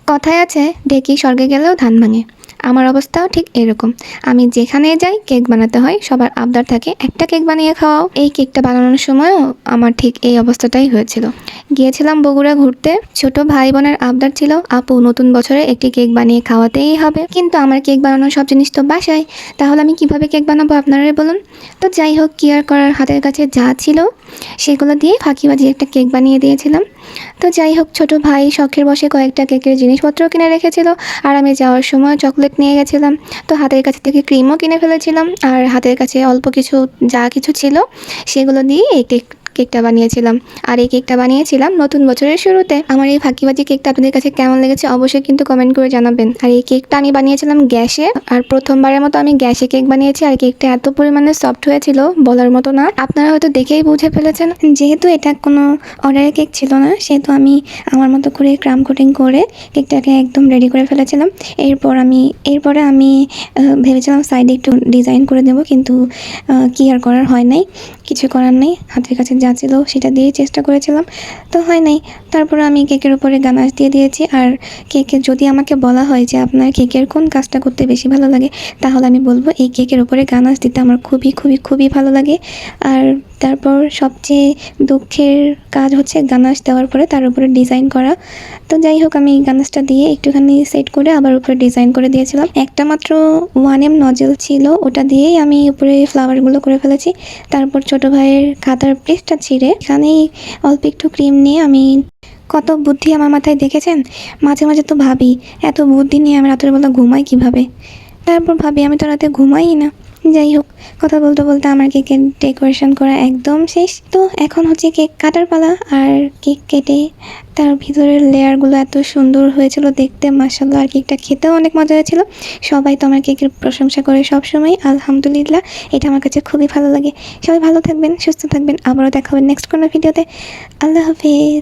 কথায় আছে ঢেকি স্বর্গে গেলেও ধান ভাঙে। আমার অবস্থাও ঠিক এরকম। আমি যেখানে যাই কেক বানাতে হয়, সবার আবদার থাকে একটা কেক বানিয়ে খাওয়াও। এই কেকটা বানানোর সময়ও আমার ঠিক এই অবস্থাটাই হয়েছিল। গিয়েছিলাম বগুড়া ঘুরতে, ছোট ভাই বোনের আবদার ছিল আপু নতুন বছরে একটি কেক বানিয়ে খাওয়াতেই হবে। কিন্তু আমার কেক বানানোর সব জিনিস তো বাসায়, তাহলে আমি কিভাবে কেক বানাবো আপনারাই বলুন। তো যাই হোক, কি আর করার, হাতের কাছে যা ছিল সেগুলো দিয়ে ফাঁকিবাজি একটা কেক বানিয়ে দিয়েছিলাম। তো যাই হোক, ছোট ভাই শখের বসে কয়েকটা কেকের জিনিসপত্র কিনে রেখেছিল, আর আমি যাওয়ার সময় চকলেট নিয়ে গেছিলাম। তো হাতের কাছে থেকে ক্রিমও কিনে ফেলেছিলাম, আর হাতের কাছে অল্প কিছু যা কিছু ছিল সেগুলো দিয়ে এই কেকটা বানিয়েছিলাম। আর এই কেকটা বানিয়েছিলাম নতুন বছরের শুরুতে। আমার এই ফাঁকিবাজি কেকটা আপনাদের কাছে কেমন লেগেছে অবশ্যই কিন্তু কমেন্ট করে জানাবেন। আর এই কেকটা আমি বানিয়েছিলাম গ্যাসে, আর প্রথমবারের মতো আমি গ্যাসে কেক বানিয়েছি। আর কেকটা এত পরিমাণে সফট হয়েছিল বলার মতো না। আপনারা হয়তো দেখেই বুঝে ফেলেছেন, যেহেতু এটা কোনো অর্ডারের কেক ছিল না, সেহেতু আমি আমার মতো করে ক্রাম কোটিং করে কেকটাকে একদম রেডি করে ফেলেছিলাম। এরপরে আমি ভেবেছিলাম সাইডে একটু ডিজাইন করে দেবো, কিন্তু কি আর করার, হয় নাই। কিছু করার নেই, হাতের কাছে যা ছিল সেটা দিয়েই চেষ্টা করেছিলাম, তো হয় নাই। তারপরে আমি কেকের উপরে গানাশ দিয়ে দিয়েছি। আর কেকের যদি আমাকে বলা হয় যে আপনার কেকের কোন কাজটা করতে বেশি ভালো লাগে, তাহলে আমি বলবো এই কেকের উপরে গানাশ দিতে আমার খুবই খুবই খুবই ভালো লাগে। আর তারপর সবচেয়ে দুঃখের কাজ হচ্ছে গানাশ দেওয়ার পরে তার উপরে ডিজাইন করা। তো যাই হোক, আমি গানাশটা দিয়ে একটুখানি সেট করে আবার উপরে ডিজাইন করে দিয়েছিলাম। একটা মাত্র 1M নজেল ছিল, ওটা দিয়েই আমি উপরে ফ্লাওয়ারগুলো করে ফেলেছি। তারপর ছোট ভাইয়ের খাতার পেজটা ছিঁড়ে এখানেই অল্প একটু ক্রিম নিয়ে আমি, কত বুদ্ধি আমার মাথায় দেখেছেন। মাঝে মাঝে তো ভাবি এত বুদ্ধি নিয়ে আমি রাতের বেলা ঘুমাই কিভাবে। তারপর ভাবি আমি তো রাতে ঘুমাই না। যাই হোক, কথা বলতে বলতে আমার কেকের ডেকোরেশন করা একদম শেষ। তো এখন হচ্ছে কেক কাটার পালা। আর কেক কেটে তার ভিতরের লেয়ারগুলো এত সুন্দর হয়েছিল দেখতে, মাশাআল্লাহ। আর কেকটা খেতেও অনেক মজা হয়েছিল। সবাই তো আমার কেকের প্রশংসা করে সবসময়, আলহামদুলিল্লাহ। এটা আমার কাছে খুবই ভালো লাগে। সবাই ভালো থাকবেন, সুস্থ থাকবেন, আবারও দেখা হবে নেক্সট কোনো ভিডিওতে। আল্লাহ হাফিজ।